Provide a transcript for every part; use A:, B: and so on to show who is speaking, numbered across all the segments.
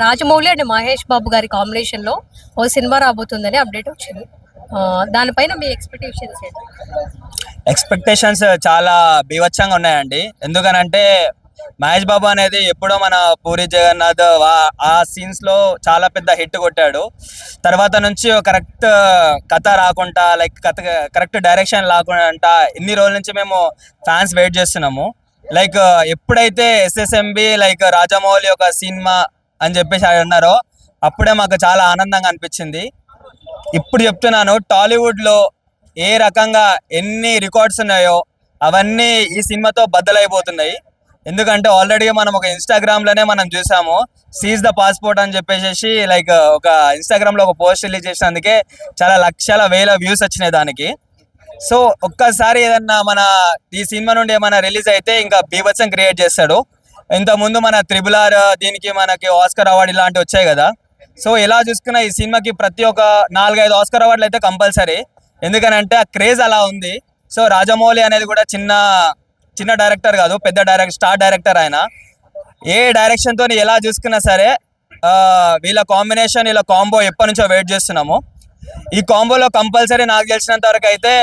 A: Rajamouli and Mahesh Babu గారి combination లో ఓ సినిమా రాబోతుందని అప్డేట్ వచ్చింది. దానిపైన మీ ఎక్స్పెక్టేషన్స్ ఏంటి?
B: ఎక్స్పెక్టేషన్స్ చాలా బీభత్సంగా ఉన్నాయండి. ఎందుకనంటే మహేష్ బాబు అనేది ఎప్పుడో మన పూరి జగన్నాథ్ ఆ సీన్స్ లో చాలా పెద్ద హిట్ కొట్టాడు. తర్వాత నుంచి కరెక్ట్ కథ రాకుండా, లైక్ కరెక్ట్ డైరెక్షన్ రాకుండా ఇన్ని రోజుల నుంచి మేము ఫ్యాన్స్ వెయిట్ చేస్తున్నాము. లైక్ ఎప్పుడైతే ఎస్ఎస్ఎంబి లైక్ రాజమౌళి ఒక సినిమా అని చెప్పేసి అన్నారో అప్పుడే మాకు చాలా ఆనందంగా అనిపించింది. ఇప్పుడు చెప్తున్నాను, టాలీవుడ్లో ఏ రకంగా ఎన్ని రికార్డ్స్ ఉన్నాయో అవన్నీ ఈ సినిమాతో బద్దలైపోతున్నాయి. ఎందుకంటే ఆల్రెడీ మనం ఒక ఇన్స్టాగ్రామ్లోనే మనం చూసాము, సీజ్ ద పాస్పోర్ట్ అని చెప్పేసి లైక్ ఒక ఇన్స్టాగ్రామ్లో ఒక పోస్ట్ రిలీజ్ చేసినందుకే చాలా లక్షల వేల వ్యూస్ వచ్చినాయి దానికి. సో ఒక్కసారి ఏదన్నా మన ఈ సినిమా నుండి ఏమైనా రిలీజ్ అయితే ఇంకా బీభత్సం క్రియేట్ చేస్తాడు. ఇంతకుముందు మన RRR దీనికి మనకి ఆస్కర్ అవార్డు ఇలాంటివి వచ్చాయి కదా. సో ఎలా చూసుకున్నా ఈ సినిమాకి ప్రతి ఒక్క 4-5 ఆస్కర్ అవార్డులు అయితే కంపల్సరీ, ఎందుకనంటే ఆ క్రేజ్ అలా ఉంది. సో రాజమౌళి అనేది కూడా చిన్న డైరెక్టర్ కాదు, పెద్ద స్టార్ డైరెక్టర్. ఆయన ఏ డైరెక్షన్తో ఎలా చూసుకున్నా సరే వీళ్ళ కాంబినేషన్, వీళ్ళ కాంబో ఎప్పటి నుంచో వెయిట్ చేస్తున్నాము. ఈ కాంబోలో కంపల్సరీ నాకు తెలిసినంత వరకు అయితే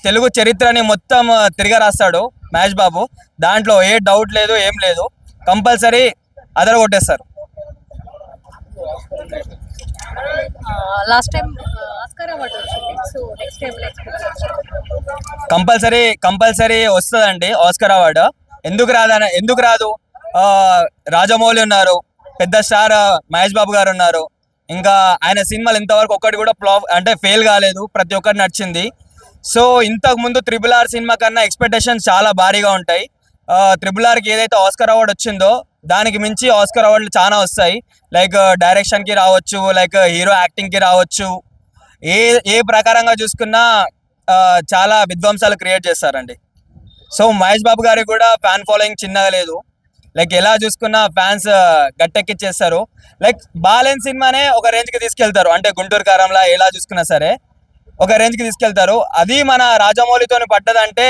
B: తెలుగు చరిత్రని మొత్తం తిరిగి రాస్తాడు మహేష్ బాబు. దాంట్లో ఏ డౌట్ లేదు, ఏం లేదు, కంపల్సరీ అదరగొట్టేస్తారు.
A: లాస్ట్ టైం ఆస్కార్ అవార్డు వచ్చింది, సో నెక్స్ట్ టైం
B: కంపల్సరీ వస్తుందండి ఆస్కార్ అవార్డు. ఎందుకు రాదు? రాజమౌళి ఉన్నారు, పెద్ద స్టార్ మహేష్ బాబు గారు ఉన్నారు. ఇంకా ఆయన సినిమాలు ఇంతవరకు ఒక్కటి కూడా ఫెయిల్ కాలేదు, ప్రతి ఒక్కటి నచ్చింది. సో ఇంతకు ముందు RRR సినిమా కన్నా ఎక్స్పెక్టేషన్స్ చాలా భారీగా ఉంటాయి. RRRకి ఏదైతే ఆస్కార్ అవార్డు వచ్చిందో దానికి మించి ఆస్కార్ అవార్డులు చాలా వస్తాయి. లైక్ డైరెక్షన్కి రావచ్చు, లైక్ హీరో యాక్టింగ్కి రావచ్చు. ఏ ప్రకారంగా చూసుకున్నా చాలా విధ్వంసాలు క్రియేట్ చేస్తారండి. సో మహేష్ బాబు గారికి కూడా ఫ్యాన్ ఫాలోయింగ్ చిన్నగా లేదు. లైక్ ఎలా చూసుకున్నా ఫ్యాన్స్ గట్టెక్కిచ్చేస్తారు. లైక్ బాలెన్ సినిమానే ఒక రేంజ్కి తీసుకెళ్తారు, అంటే గుంటూరు కారంలా ఎలా చూసుకున్నా సరే ఒక రేంజ్కి తీసుకెళ్తారు. అది మన రాజమౌళితో పడ్డదంటే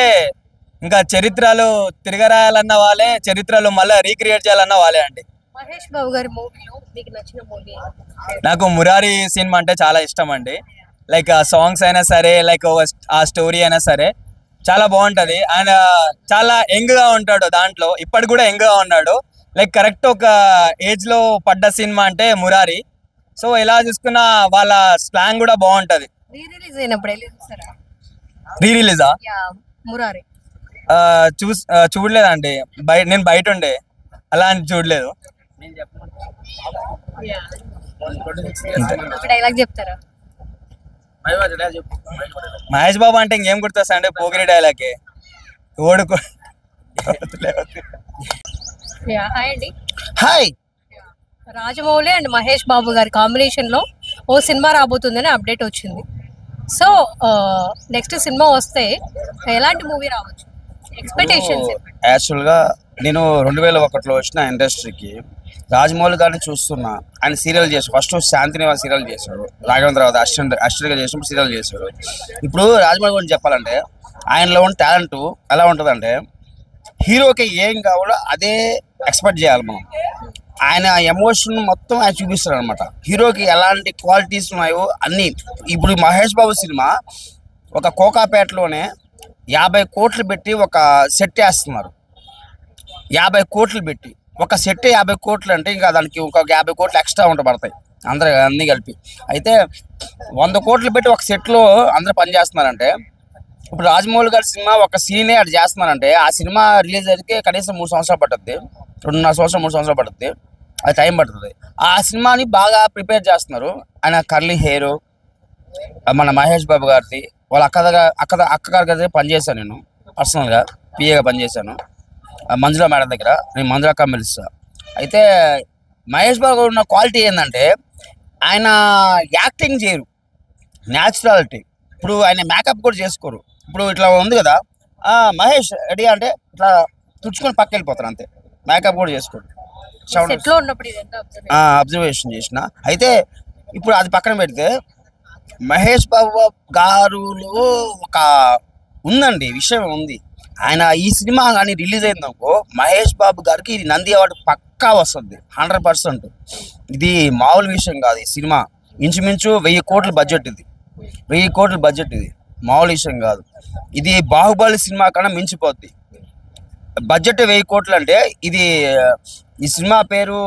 B: ఇంకా చరిత్రలు తిరగరాయాలన్న వాళ్ళే, చరిత్రలు మళ్ళీ రీక్రియేట్ చేయాలన్న వాళ్ళే అండి.
A: మహేష్ బాబు గారి మూవీలో మీకు నచ్చిన మూవీ?
B: నాకు మురారి సినిమా అంటే చాలా ఇష్టం అండి. లైక్ ఆ సాంగ్స్ అయినా సరే, లైక్ ఆ స్టోరీ అయినా సరే చాలా బాగుంటుంది. ఆయన చాలా యంగ్గా ఉంటాడు దాంట్లో, ఇప్పటికి కూడా యంగ్గా ఉన్నాడు. లైక్ కరెక్ట్ ఒక ఏజ్లో పడ్డ సినిమా అంటే మురారి. సో ఎలా చూసుకున్నా వాళ్ళ స్లాంగ్ కూడా బాగుంటుంది. రీ రిలీజా?
A: మురారి
B: చూడలేదండి, నేను బయట ఉండే, అలా అని చూడలేదు.
A: చెప్తారా?
B: మహేష్ బాబు అంటే ఇంకేం గుర్తొస్తా అంటే పోకిరి డైలాగే ఓడుకో. హాయ్.
A: రాజమౌళి అండ్ మహేష్ బాబు గారి కాంబినేషన్ లో ఓ సినిమా రాబోతుందని అప్డేట్ వచ్చింది. సో నెక్స్ట్ సినిమా వస్తే ఎలాంటి మూవీ రావచ్చు? ఎక్స్పెక్టేషన్స్?
C: యాక్చువల్గా నేను 2001లో వచ్చిన ఇండస్ట్రీకి రాజమౌళి గారిని చూస్తున్నా. ఆయన సీరియల్ చేశాడు, ఫస్ట్ శాంతినివాస్ సీరియల్ చేశాడు, రాఘవేంద్ర అసిస్టెంట్గా చేసినప్పుడు సీరియల్ చేశాడు. ఇప్పుడు రాజమౌళి గురించి చెప్పాలంటే ఆయనలో ఉన్న టాలెంట్ ఎలా ఉంటుందంటే హీరోకి ఏం కావాలో అదే ఎక్స్పెక్ట్ చేయాలి మనం. ఆయన ఎమోషన్ మొత్తం ఆయన చూపిస్తాడు అనమాట. హీరోకి ఎలాంటి క్వాలిటీస్ ఉన్నాయో అన్నీ. ఇప్పుడు మహేష్ బాబు సినిమా ఒక కోకాపేటలోనే 50 కోట్లు పెట్టి ఒక సెట్ వేస్తున్నారు. 50 కోట్లు పెట్టి ఒక సెట్ 50 కోట్లు అంటే ఇంకా దానికి ఒక 50 కోట్లు ఎక్స్ట్రా పడతాయి అన్నీ కలిపి. అయితే 100 కోట్లు పెట్టి ఒక సెట్లో అందరూ పనిచేస్తున్నారంటే, ఇప్పుడు రాజమౌళి గారి సినిమా ఒక సీనే అటు చేస్తున్నారంటే ఆ సినిమా రిలీజ్ అయితే కనీసం 3 సంవత్సరాలు పడుతుంది, 2.5 సంవత్సరాలు 3 సంవత్సరాలు పడుతుంది, అది టైం పడుతుంది. ఆ సినిమాని బాగా ప్రిపేర్ చేస్తున్నారు. ఆయన కర్లీ హెయిర్ మన మహేష్ బాబు గారిది, వాళ్ళ అక్కగారి దగ్గర పనిచేశాను, నేను పర్సనల్గా పిఏగా పనిచేశాను మంజుల మేడం దగ్గర. నేను మంజుల కమిల్స్. అయితే మహేష్ బాబు ఉన్న క్వాలిటీ ఏంటంటే ఆయన యాక్టింగ్ చేయరు, న్యాచురాలిటీ. ఇప్పుడు ఆయన మేకప్ కూడా చేసుకోరు. ఇప్పుడు ఇట్లా ఉంది కదా మహేష్ రెడీ అంటే ఇట్లా తుడుచుకొని పక్క వెళ్ళిపోతారు అంతే, మేకప్ కూడా చేసుకోరు. అబ్జర్వేషన్ చేసిన. అయితే ఇప్పుడు అది పక్కన పెడితే మహేష్ బాబు గారులో ఒక ఉందండి విషయం ఉంది. ఆయన ఈ సినిమా కానీ రిలీజ్ అయిందనుకో మహేష్ బాబు గారికి ఇది నంది అవార్డు పక్కా వస్తుంది 100%. ఇది మామూలు విషయం కాదు. ఈ సినిమా ఇంచుమించు 1000 కోట్ల బడ్జెట్ ఇది. 1000 కోట్ల బడ్జెట్ ఇది మామూలు విషయం కాదు. ఇది బాహుబలి సినిమా కన్నా మించిపోద్ది. బడ్జెట్ 1000 కోట్లు అంటే ఇది ఈ సినిమా పేరు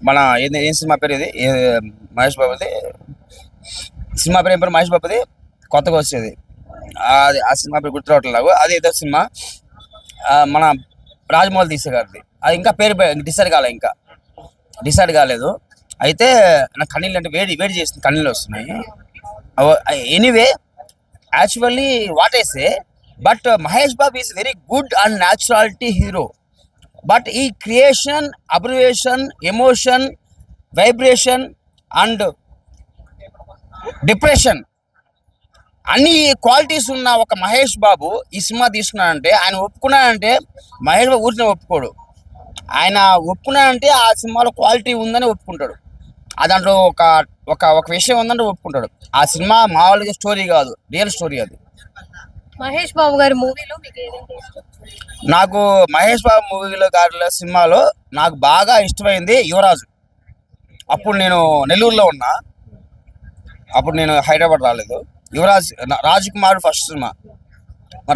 C: మన ఏం సినిమా పేరు ఇది మహేష్ బాబుది సినిమా పేరు ఏం పేరు మహేష్ బాబుది కొత్తగా వచ్చేది అది ఆ సినిమా పేరు గుర్తురావట్లేదు. అది ఏదో సినిమా మన రాజమౌళి తీసే గారిది. అది ఇంకా పేరు డిసైడ్ కాలేదు. అయితే నాకు కన్నీళ్ళు అంటే వేడి చేస్తుంది, కన్నీళ్ళు వస్తున్నాయి. Anyway actually what I say but Mahesh Babu is very good and naturality hero. But ఈ creation, abbreviation, emotion, vibration and depression అన్ని క్వాలిటీస్ ఉన్న ఒక మహేష్ బాబు ఈ సినిమా తీసుకున్నాడంటే, ఆయన ఒప్పుకున్నాడంటే మహేష్ బాబు ఊరిని ఒప్పుకోడు. ఆయన ఒప్పుకున్నాడంటే ఆ సినిమాలో క్వాలిటీ ఉందని ఒప్పుకుంటాడు. దాంట్లో ఒక విషయం ఉందంటే ఒప్పుకుంటాడు. ఆ సినిమా మామూలుగా స్టోరీ కాదు, రియల్ స్టోరీ అది.
A: మహేష్ బాబు గారి మూవీలో మీకు ఏదంటే ఇష్టం?
C: నాకు మహేష్ బాబు మూవీలో గారిలో సినిమాలో నాకు బాగా ఇష్టమైంది యువరాజు. అప్పుడు నేను నెల్లూరులో ఉన్నా, అప్పుడు నేను హైదరాబాద్ రాలేదు. Raj Kumar first cinema,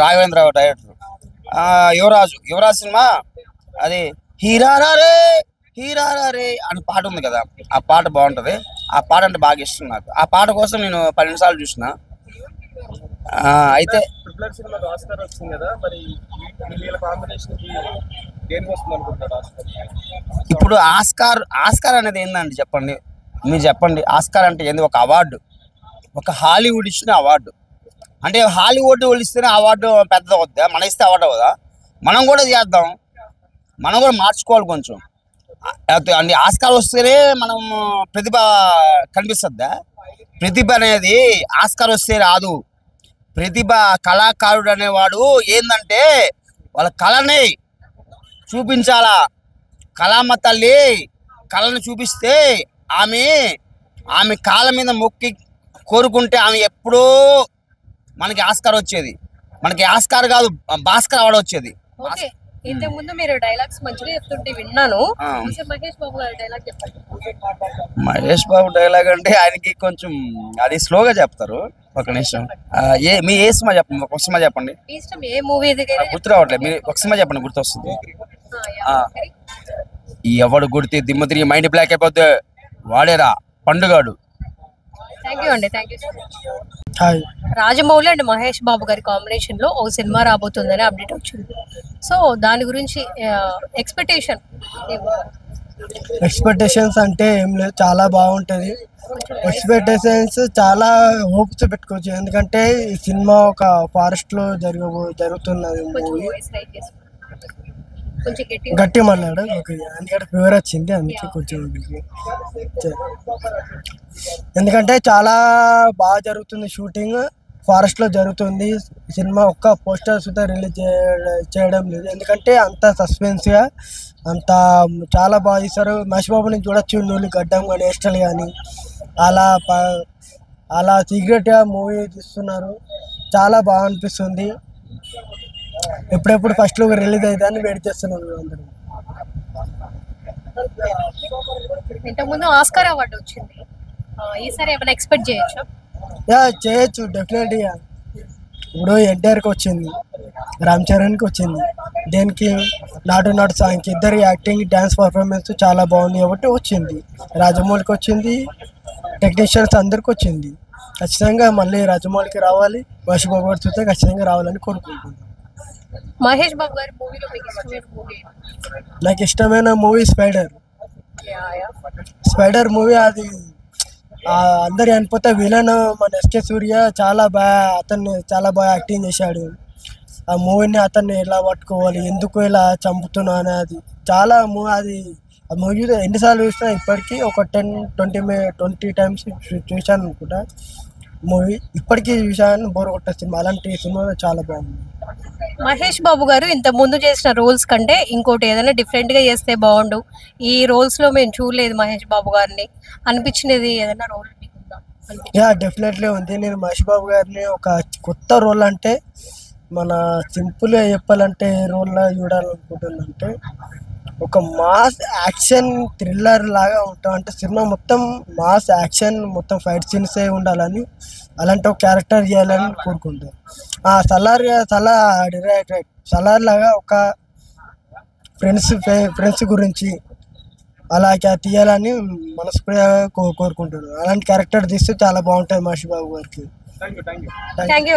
C: Raghavendra director. యువరాజు సినిమా అది హీరారా రే అని పాట ఉంది కదా, ఆ పాట బాగుంటుంది. ఆ పాట అంటే బాగా ఇష్టం నాకు. ఆ పాట కోసం నేను 12 సార్లు చూసిన. అయితే ఇప్పుడు ఆస్కార్ అనేది ఏందండి చెప్పండి, మీరు చెప్పండి. ఆస్కార్ అంటే ఏంది? ఒక అవార్డు, ఒక హాలీవుడ్ ఇచ్చిన అవార్డు. అంటే హాలీవుడ్ వాళ్ళు ఇస్తేనే అవార్డు పెద్దది అవుద్దా? మనం ఇస్తే అవార్డు అవుదా? మనం కూడా చేద్దాం, మనం కూడా మార్చుకోవాలి కొంచెం. అంటే ఆస్కార్ వస్తేనే మనం ప్రతిభ కనిపిస్తుందా? ప్రతిభ అనేది ఆస్కార్ వస్తే రాదు. ప్రతిభ కళాకారుడు అనేవాడు ఏంటంటే వాళ్ళ కళని చూపించాలా. కళామ తల్లి కళను చూపిస్తే ఆమె కాళ్ళ మీద మొక్కి కోరుకుంటే ఆమె ఎప్పుడో మనకి ఆస్కార్ వచ్చేది. మనకి ఆస్కార్ కాదు, భాస్కర్ అవార్డు వచ్చేది.
A: ఇంతకు ముందు మీరు డైలాగ్స్ మంచిగా చెప్తుంటే విన్నాను. మహేష్ బాబు గారి డైలాగ్ చెప్పండి.
C: మహేష్ బాబు డైలాగ్ అంటే ఆయనకి కొంచెం అది స్లోగా చెప్తారు. ఒక నిమిషం. మీ ఏ సినిమా చెప్పండి, ఒక సినిమా చెప్పండి.
A: ఏ మూవీ
C: గుర్తు రావట్లేదు, మీరు ఒక సినిమా చెప్పండి, గుర్తు వస్తుంది. ఎవడు గుర్తి దిమ్మ తిరిగి మైండ్ బ్లాక్ అయిపోద్ది వాడేరా పండుగాడు.
A: థ్యాంక్ యూ అండి, thank you so much. Rajamouli and Mahesh Babu గారి కాంబినేషన్ లో ఓ సినిమా రాబోతుందని అప్డేట్ వచ్చింది. సో దాని గురించి
D: ఎక్స్పెక్టేషన్స్ అంటే ఏం లేదు, చాలా బాగుంటుంది. ఎక్స్పెక్టేషన్స్ చాలా హోప్స్ పెట్టుకోవచ్చు. ఎందుకంటే ఈ సినిమా ఒక ఫారెస్ట్ లో జరుగుతున్నది మూవీ. గట్టి మాట్లాడు, ఎందుకంటే ఫీవర్ వచ్చింది, అందుకే కొంచెం. ఎందుకంటే చాలా బాగా జరుగుతుంది షూటింగ్, ఫారెస్ట్ లో జరుగుతుంది. సినిమా ఒక్క పోస్టర్ సుతా రిలీజ్ చేయడం లేదు, ఎందుకంటే అంత సస్పెన్స్ గా అంత చాలా బాగా తీస్తారు. మహేష్ బాబుని చూడొచ్చు, నూలు గడ్డం కానీ హెయిర్ స్టైల్ కానీ అలా సీక్రెట్ గా మూవీ తీస్తున్నారు. చాలా బాగా అనిపిస్తుంది. ఎప్పుడెప్పుడు ఫస్ట్ లో రిలీజ్ అవుతుందని వెయిట్ చేస్తున్నాను అందరూ.
A: ఇంతకుముందు ఆస్కార్ అవార్డు వచ్చింది, ఈసారి ఏమైనా ఎక్స్పెక్ట్ చేయొచ్చు?
D: చేయొచ్చు డెఫినెట్గా. ఇప్పుడు ఎన్టీఆర్కి వచ్చింది, రామ్ చరణ్కి వచ్చింది, దేనికి నాటు సాంగ్కి ఇద్దరు యాక్టింగ్ డ్యాన్స్ పర్ఫార్మెన్స్ చాలా బాగుంది కాబట్టి వచ్చింది. రాజమౌళికి వచ్చింది, టెక్నీషియన్స్ అందరికి వచ్చింది. ఖచ్చితంగా మళ్ళీ రాజమౌళికి రావాలి, మహేష్ బాబు గారు చూస్తే ఖచ్చితంగా రావాలని కోరుకుంటున్నాను.
A: మహేష్ బాబు గారి మూవీలో మీకు ఇష్టమైన మూవీ?
D: నాకు ఇష్టమైన మూవీ స్పైడర్ మూవీ. అది అందరి అనిపోతే విలన్ మన ఎస్కే సూర్య చాలా బాగా యాక్టింగ్ చేశాడు. ఆ మూవీని అతన్ని ఎలా పట్టుకోవాలి, ఎందుకు ఇలా చంపుతున్నా అనేది చాలా అది ఆ మూవీ ఎన్నిసార్లు చూసినా ఇప్పటికీ ఒక 10-20 టైమ్స్ చూశాను అనుకుంటా. మూవీ ఇప్పటికీ చూశాను, బోర్ కొట్టే సినిమా. అలాంటి సినిమా చాలా బాగుంది.
A: మహేష్ బాబు గారు ఇంత ముందు చేసిన రోల్స్ కంటే ఇంకోటి ఏదైనా డిఫరెంట్ గా చేస్తే బాగుండు, ఈ రోల్స్ లో మేము చూడలేదు మహేష్ బాబు గారిని అనిపించినది ఏదైనా రోల్?
D: డెఫినెట్లీ ఉంది. నేను మహేష్ బాబు గారిని ఒక కొత్త రోల్ అంటే మన సింపుల్గా చెప్పాలంటే ఏ రోల్లో చూడాలనుకుంటుందంటే ఒక మాస్ యాక్షన్ థ్రిల్లర్ లాగా ఉంటాం. అంటే సినిమా మొత్తం మాస్ యాక్షన్ మొత్తం ఫైట్ సీన్సే ఉండాలని అలాంటి ఒక క్యారెక్టర్ చేయాలని కోరుకుంటాం. సలార్ లాగా ఒక ఫ్రెండ్స్ గురించి అలా తీయాలని మనస్ఫూర్తిగా కోరుకుంటున్నాను. అలాంటి క్యారెక్టర్ తీస్తే చాలా బాగుంటుంది మహేష్ బాబు గారికి.
A: Thank you.